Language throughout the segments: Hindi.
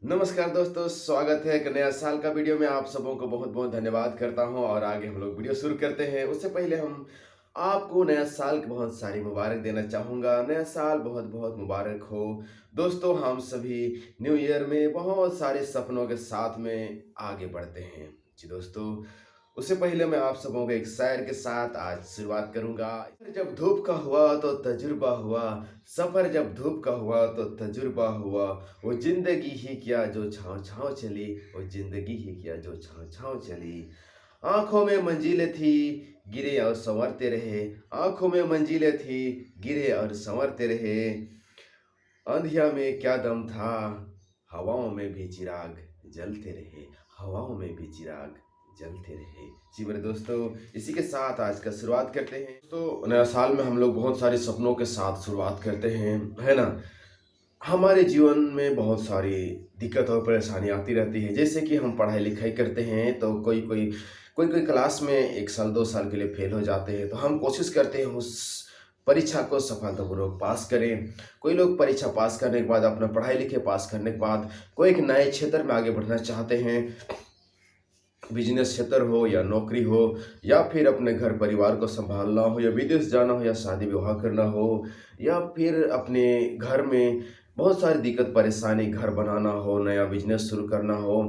नमस्कार दोस्तों, स्वागत है एक नया साल का वीडियो में। आप सबों को बहुत बहुत धन्यवाद करता हूं और आगे हम लोग वीडियो शुरू करते हैं। उससे पहले हम आपको नया साल की बहुत सारी मुबारक देना चाहूँगा। नया साल बहुत बहुत मुबारक हो। दोस्तों, हम सभी न्यू ईयर में बहुत सारे सपनों के साथ में आगे बढ़ते हैं। जी दोस्तों, उससे पहले मैं आप सबों को एक शायर के साथ आज शुरुआत करूंगा। जब धूप का हुआ तो तजुर्बा हुआ, सफर जब धूप का हुआ तो तजुर्बा हुआ। वो जिंदगी ही क्या जो छाँव छाँव चली, वो जिंदगी ही क्या जो छाँव छाँव चली। आंखों में मंजिलें थी, गिरे और संवरते रहे। आंखों में मंजिलें थी, गिरे और संवरते रहे। अंधिया में क्या दम था, हवाओं में भी चिराग जलते रहे। हवाओं में भी चिराग जलते रहे। जी मेरे दोस्तों, इसी के साथ आज का शुरुआत करते हैं। तो नया साल में हम लोग बहुत सारे सपनों के साथ शुरुआत करते हैं, है ना। हमारे जीवन में बहुत सारी दिक्कत और परेशानी आती रहती है। जैसे कि हम पढ़ाई लिखाई करते हैं तो कोई क्लास में 1 साल 2 साल के लिए फेल हो जाते हैं, तो हम कोशिश करते हैं उस परीक्षा को सफलतापूर्वक पास करें। कोई लोग परीक्षा पास करने के बाद, अपना पढ़ाई लिखाई पास करने के बाद कोई एक नए क्षेत्र में आगे बढ़ना चाहते हैं। बिजनेस क्षेत्र हो या नौकरी हो, या फिर अपने घर परिवार को संभालना हो, या विदेश जाना हो, या शादी विवाह करना हो, या फिर अपने घर में बहुत सारी दिक्कत परेशानी, घर बनाना हो, नया बिजनेस शुरू करना हो।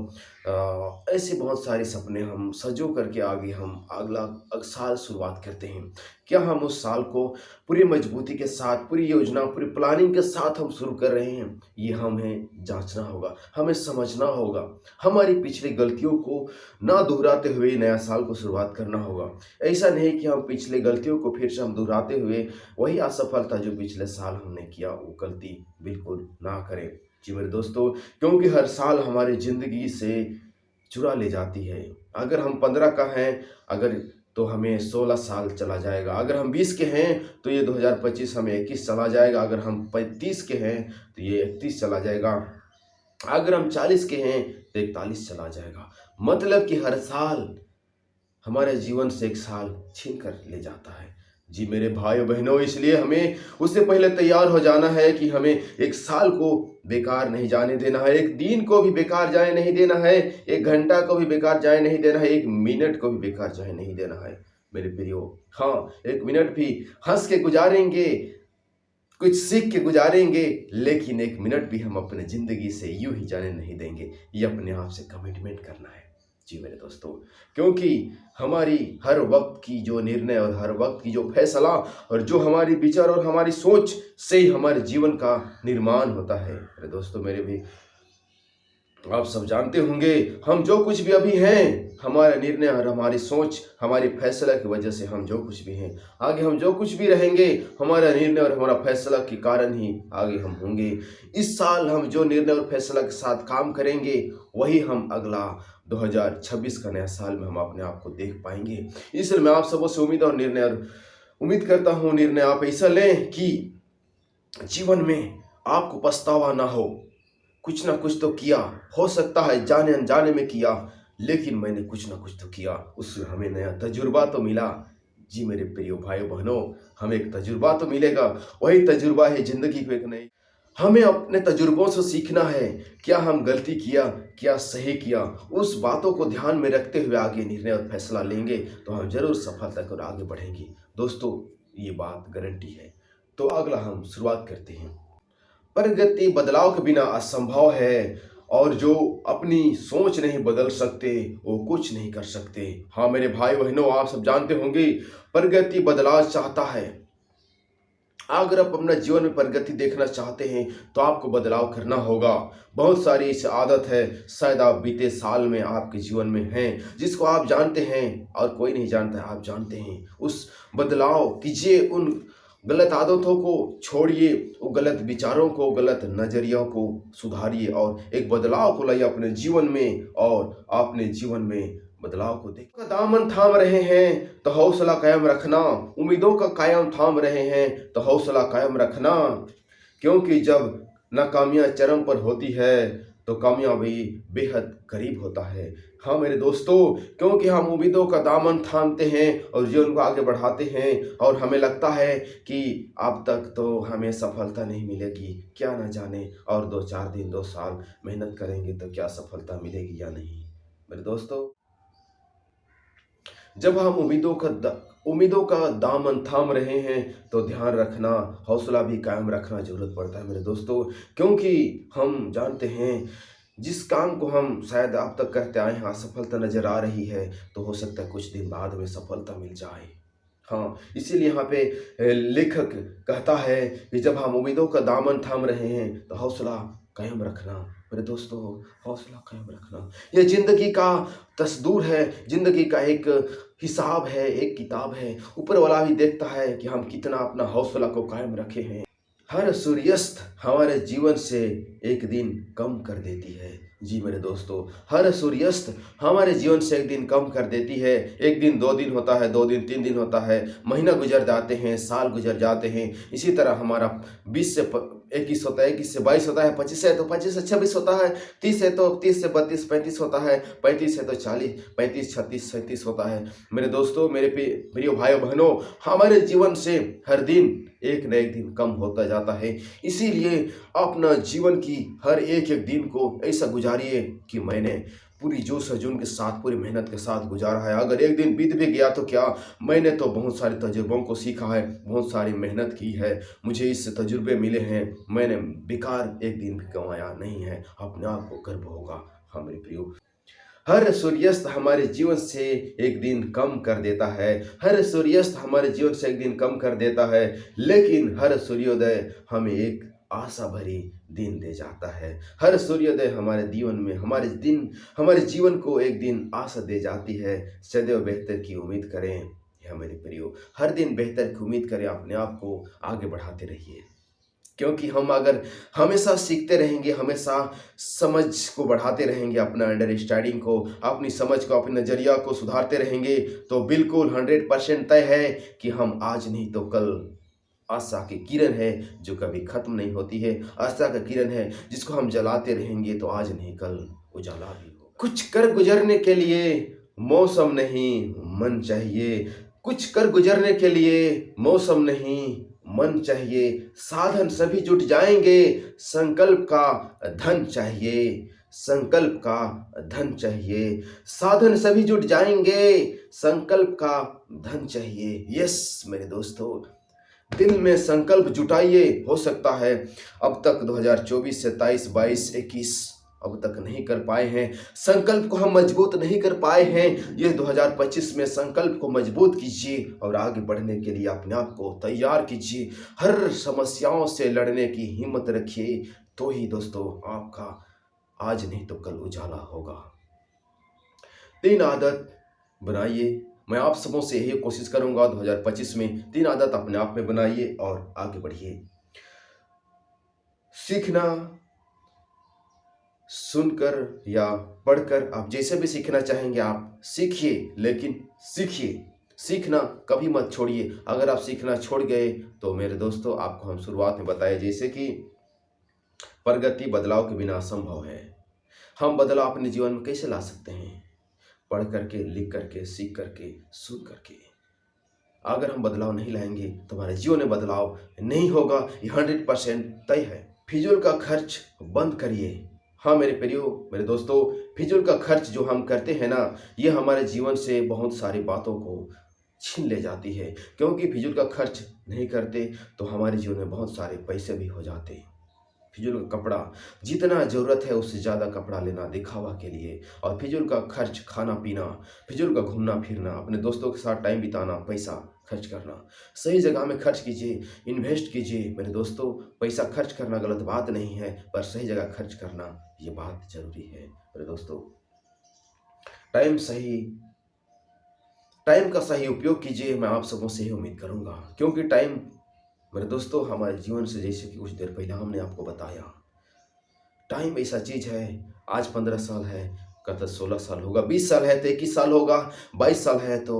ऐसे बहुत सारे सपने हम सजो करके आगे हम अगला साल शुरुआत करते हैं। क्या हम उस साल को पूरी मजबूती के साथ, पूरी योजना, पूरी प्लानिंग के साथ हम शुरू कर रहे हैं? ये हमें जांचना होगा, हमें समझना होगा। हमारी पिछली गलतियों को ना दोहराते हुए नया साल को शुरुआत करना होगा। ऐसा नहीं कि हम पिछले गलतियों को फिर से हम दोहराते हुए वही असफलता जो पिछले साल हमने किया वो गलती बिल्कुल ना करें। जी मेरे दोस्तों, क्योंकि हर साल हमारी ज़िंदगी से चुरा ले जाती है। अगर हम 15 का हैं, अगर तो हमें 16 साल चला जाएगा। अगर हम 20 के हैं तो ये 2025 हमें 21 चला जाएगा। अगर हम 35 के हैं तो ये 31 चला जाएगा। अगर हम 40 के हैं तो 41 चला जाएगा। मतलब कि हर साल हमारे जीवन से 1 साल छीन कर ले जाता है। जी मेरे भाइयों बहनों, इसलिए हमें उससे पहले तैयार हो जाना है कि हमें 1 साल को बेकार नहीं जाने देना है, 1 दिन को भी बेकार जाने नहीं देना है, 1 घंटा को भी बेकार जाने नहीं देना है, 1 मिनट को भी बेकार जाने नहीं देना है मेरे प्रियो। हाँ, 1 मिनट भी हंस के गुजारेंगे, कुछ सीख के गुजारेंगे, लेकिन 1 मिनट भी हम अपने ज़िंदगी से यूं ही जाने नहीं देंगे। ये अपने आप से कमिटमेंट करना है। जी मेरे दोस्तों, क्योंकि हमारी हर वक्त की जो निर्णय और हर वक्त की जो फैसला और जो हमारी विचार और हमारी सोच से ही हमारे जीवन का निर्माण होता है। मेरे दोस्तों, मेरे भी आप सब जानते होंगे, हम जो कुछ भी अभी हैं, हमारा निर्णय और हमारी सोच, हमारी फैसला की वजह से हम जो कुछ भी हैं, आगे हम जो कुछ भी रहेंगे, हमारा निर्णय और हमारा फैसला के कारण ही आगे हम होंगे। इस साल हम जो निर्णय और फैसला के साथ काम करेंगे, वही हम अगला 2026 का नया साल में हम अपने आप को देख पाएंगे। इसलिए मैं आप सबों से उम्मीद करता हूँ, निर्णय आप ऐसा लें कि जीवन में आपको पछतावा ना हो। कुछ ना कुछ तो किया, हो सकता है जाने अनजाने में किया, लेकिन मैंने कुछ ना कुछ तो किया, उससे हमें नया तजुर्बा तो मिला। जी मेरे प्रिय भाइयों बहनों, हमें एक तजुर्बा तो मिलेगा। वही तजुर्बा है ज़िंदगी को एक नई। हमें अपने तजुर्बों से सीखना है, क्या हम गलती किया, क्या सही किया। उस बातों को ध्यान में रखते हुए आगे निर्णय और फैसला लेंगे तो हम जरूर सफलता की ओर आगे बढ़ेंगे। दोस्तों, ये बात गारंटी है। तो अगला हम शुरुआत करते हैं। प्रगति बदलाव के बिना असंभव है, और जो अपनी सोच नहीं बदल सकते वो कुछ नहीं कर सकते। हाँ मेरे भाई बहनों, आप सब जानते होंगे, प्रगति बदलाव चाहता है। अगर आप अपना जीवन में प्रगति देखना चाहते हैं तो आपको बदलाव करना होगा। बहुत सारी ऐसी आदत है, शायद आप बीते साल में आपके जीवन में हैं, जिसको आप जानते हैं और कोई नहीं जानता है, आप जानते हैं। उस बदलाव कीजिए, उन गलत आदतों को छोड़िए, वो गलत विचारों को, गलत नजरियों को सुधारिए और एक बदलाव को लाइए अपने जीवन में, और अपने जीवन में बदलाव को देख। दामन थाम रहे हैं तो हौसला कायम रखना, उम्मीदों का कायम थाम रहे हैं तो हौसला कायम रखना। क्योंकि जब नाकामियां चरम पर होती है तो कामयाबी बेहद करीब होता है। हाँ मेरे दोस्तों, क्योंकि हम उम्मीदों का दामन थामते हैं और जीवन को आगे बढ़ाते हैं और हमें लगता है कि अब तक तो हमें सफलता नहीं मिलेगी, क्या ना जाने और 2-4 दिन 2 साल मेहनत करेंगे तो क्या सफलता मिलेगी या नहीं। मेरे दोस्तों, जब हम उम्मीदों का दामन थाम रहे हैं तो ध्यान रखना, हौसला भी कायम रखना ज़रूरत पड़ता है मेरे दोस्तों। क्योंकि हम जानते हैं जिस काम को हम शायद अब तक करते आए हैं असफलता नज़र आ रही है, तो हो सकता है कुछ दिन बाद में सफलता मिल जाए। हाँ, इसीलिए यहाँ पे लेखक कहता है कि जब हम उम्मीदों का दामन थाम रहे हैं तो हौसला कायम रखना। मेरे दोस्तों, हौसला कायम रखना ये ज़िंदगी का दस्तूर है, ज़िंदगी का एक हिसाब है, एक किताब है। ऊपर वाला भी देखता है कि हम कितना अपना हौसला को कायम रखे हैं। हर सूर्यास्त हमारे जीवन से एक दिन कम कर देती है। जी मेरे दोस्तों, हर सूर्यास्त हमारे जीवन से एक दिन कम कर देती है। एक दिन 2 दिन होता है, 2 दिन 3 दिन होता है, महीना गुजर जाते हैं, साल गुजर जाते हैं। इसी तरह हमारा 20 से 21 होता है, 21 से 22 होता है, 25 है तो 25 से 26 होता है, 30 है तो 30 से 32 35 होता है, 35 है तो 40 35 36 37 होता है। मेरे दोस्तों, मेरे प्रिय भाइयों बहनों, हमारे जीवन से हर दिन एक न एक दिन कम होता जाता है। इसीलिए अपना जीवन की हर एक दिन को ऐसा गुजारिए कि मैंने पूरी जोश जुनून के साथ, पूरी मेहनत के साथ गुजारा है। अगर एक दिन बीत भी गया तो क्या, मैंने तो बहुत सारे तजुर्बों को सीखा है, बहुत सारी मेहनत की है, मुझे इससे तजुर्बे मिले हैं, मैंने बेकार एक दिन भी गंवाया नहीं है। अपने आप को गर्व होगा। हाँ मेरे प्रियो, हर सूर्यास्त हमारे जीवन से एक दिन कम कर देता है, हर सूर्यास्त हमारे जीवन से एक दिन कम कर देता है, लेकिन हर सूर्योदय हमें एक आशा भरी दिन दे जाता है। हर सूर्योदय हमारे जीवन में हमारे जीवन को एक दिन आशा दे जाती है। सदैव बेहतर की उम्मीद करें। यह मेरे प्रियो, हर दिन बेहतर की उम्मीद करें, अपने आप को आगे बढ़ाते रहिए। क्योंकि हम अगर हमेशा सीखते रहेंगे, हमेशा समझ को बढ़ाते रहेंगे, अपना अंडरस्टैंडिंग को, अपनी समझ को, अपने नज़रिया को सुधारते रहेंगे, तो बिल्कुल 100% तय है कि हम आज नहीं तो कल आशा की किरण है जो कभी ख़त्म नहीं होती है। आशा का किरण है जिसको हम जलाते रहेंगे तो आज नहीं कल उजाला भी होगा। कुछ कर गुजरने के लिए मौसम नहीं मन चाहिए, कुछ कर गुजरने के लिए मौसम नहीं मन चाहिए, साधन सभी जुट जाएंगे, संकल्प का धन चाहिए, संकल्प का धन चाहिए, साधन सभी जुट जाएंगे, संकल्प का धन चाहिए। यस मेरे दोस्तों, दिल में संकल्प जुटाइए। हो सकता है अब तक 2024 से 23 22 21 अब तक नहीं कर पाए हैं, संकल्प को हम मजबूत नहीं कर पाए हैं। ये 2025 में संकल्प को मजबूत कीजिए और आगे बढ़ने के लिए अपने आप को तैयार कीजिए। हर समस्याओं से लड़ने की हिम्मत रखिए, तो ही दोस्तों आपका आज नहीं तो कल उजाला होगा। 3 आदत बनाइए। मैं आप सबों से यही कोशिश करूंगा 2025 में 3 आदत अपने आप में बनाइए और आगे बढ़िए। सीखना सुनकर या पढ़कर, आप जैसे भी सीखना चाहेंगे आप सीखिए, लेकिन सीखिए, सीखना कभी मत छोड़िए। अगर आप सीखना छोड़ गए तो मेरे दोस्तों, आपको हम शुरुआत में बताए जैसे कि प्रगति बदलाव के बिना असंभव है। हम बदलाव अपने जीवन में कैसे ला सकते हैं? पढ़ करके, लिख करके, सीख करके, सुन करके। अगर हम बदलाव नहीं लाएंगे तो हमारे जीवन में बदलाव नहीं होगा, ये 100% तय है। फिजूल का खर्च बंद करिए। हाँ मेरे प्रियो, मेरे दोस्तों, फिजूल का खर्च जो हम करते हैं ना, ये हमारे जीवन से बहुत सारी बातों को छीन ले जाती है। क्योंकि फिजूल का खर्च नहीं करते तो हमारे जीवन में बहुत सारे पैसे भी हो जाते हैं। फिजूल का कपड़ा, जितना ज़रूरत है उससे ज़्यादा कपड़ा लेना दिखावा के लिए, और फिजूल का खर्च खाना पीना, फिजूल का घूमना फिरना, अपने दोस्तों के साथ टाइम बिताना, पैसा खर्च करना, सही जगह में खर्च कीजिए, इन्वेस्ट कीजिए। मेरे दोस्तों, पैसा खर्च करना गलत बात नहीं है, पर सही जगह खर्च करना ये बात जरूरी है। मेरे दोस्तों, टाइम का सही उपयोग कीजिए। मैं आप सबों से ही उम्मीद करूँगा, क्योंकि टाइम मेरे दोस्तों हमारे जीवन से, जैसे कि कुछ देर पहले हमने आपको बताया, टाइम ऐसा चीज़ है, आज 15 साल है, कल तो 16 साल होगा, 20 साल है तो 21 साल होगा, 22 साल है तो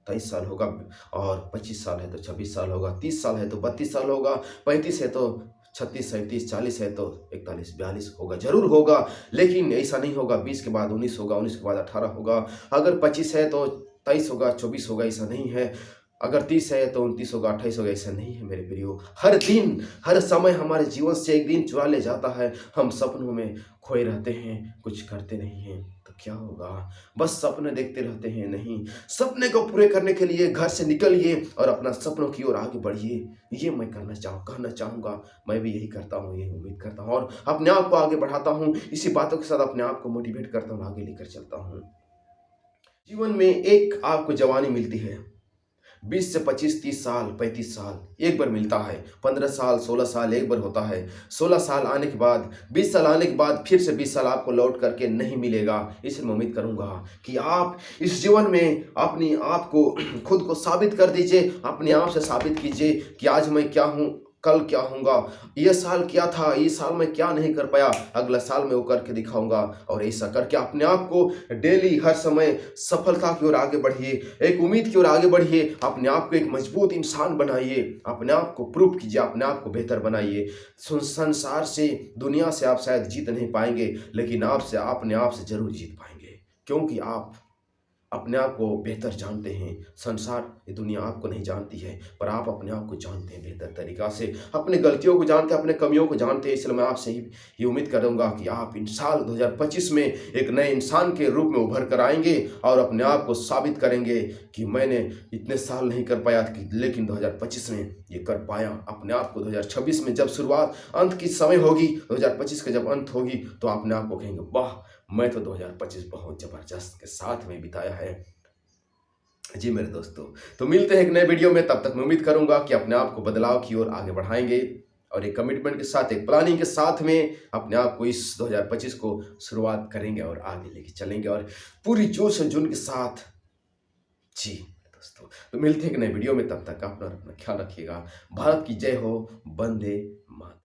23 साल होगा, और 25 साल है तो 26 साल होगा, 30 साल है तो 32 साल होगा, 35 है तो 36, 37, 40 है तो 41, 42 होगा, ज़रूर होगा। लेकिन ऐसा नहीं होगा 20 के बाद 19 होगा, 19 के बाद 18 होगा। अगर 25 है तो 23 होगा, 24 होगा, ऐसा नहीं है। अगर 30 है तो 29 होगा, 28 होगा, ऐसा नहीं है मेरे प्रियो। हर दिन, हर समय हमारे जीवन से एक दिन चुरा ले जाता है। हम सपनों में खोए रहते हैं, कुछ करते नहीं हैं, तो क्या होगा? बस सपने देखते रहते हैं। नहीं, सपने को पूरे करने के लिए घर से निकलिए और अपना सपनों की ओर आगे बढ़िए। ये मैं कहना चाहूँगा। मैं भी यही करता हूँ, यही उम्मीद करता हूँ और अपने आप को आगे बढ़ाता हूँ। इसी बातों के साथ अपने आप को मोटिवेट करता हूँ, आगे लेकर चलता हूँ। जीवन में एक आपको जवानी मिलती है, 20 से 25, 30 साल, 35 साल एक बार मिलता है। 15 साल, 16 साल एक बार होता है। 16 साल आने के बाद, 20 साल आने के बाद फिर से 20 साल आपको लौट करके नहीं मिलेगा। इसलिए मैं उम्मीद करूँगा कि आप इस जीवन में अपने आप को खुद को साबित कर दीजिए, अपने आप से साबित कीजिए कि आज मैं क्या हूँ, कल क्या होऊँगा, ये साल क्या था, ये साल मैं क्या नहीं कर पाया, अगला साल मैं वो करके दिखाऊँगा। और ऐसा करके अपने आप को डेली हर समय सफलता की ओर आगे बढ़िए, एक उम्मीद की ओर आगे बढ़िए, अपने आप को एक मजबूत इंसान बनाइए, अपने आप को प्रूव कीजिए, अपने आप को बेहतर बनाइए। संसार से, दुनिया से आप शायद जीत नहीं पाएंगे, लेकिन आपसे, अपने आप से जरूर जीत पाएंगे, क्योंकि आप अपने आप को बेहतर जानते हैं। संसार, ये दुनिया आपको नहीं जानती है, पर आप अपने आप को जानते हैं बेहतर तरीक़ा से, अपनी गलतियों को जानते हैं, अपने कमियों को जानते हैं। इसलिए मैं आपसे ही उम्मीद करूँगा कि आप इन साल 2025 में एक नए इंसान के रूप में उभर कर आएंगे और अपने आप को साबित करेंगे कि मैंने इतने साल नहीं कर पाया, लेकिन 2025 में ये कर पाया। अपने आप को 2026 में जब शुरुआत, अंत की समय होगी, 2025 का जब अंत होगी, तो अपने आप को कहेंगे, वाह, मैं तो 2025 बहुत ज़बरदस्त के साथ में बिताया है। जी मेरे दोस्तों, तो मिलते हैं एक नए वीडियो में। तब तक मैं उम्मीद करूंगा कि अपने आप को बदलाव की ओर आगे बढ़ाएंगे और एक कमिटमेंट के साथ, एक प्लानिंग के साथ में अपने आप को इस 2025 को शुरुआत करेंगे और आगे लेके चलेंगे और पूरी जोश और जुनून के साथ। जी दोस्तों, तो मिलते हैं एक नए वीडियो में। तब तक अपना ख्याल रखिएगा। भारत की जय हो। वंदे मातरम।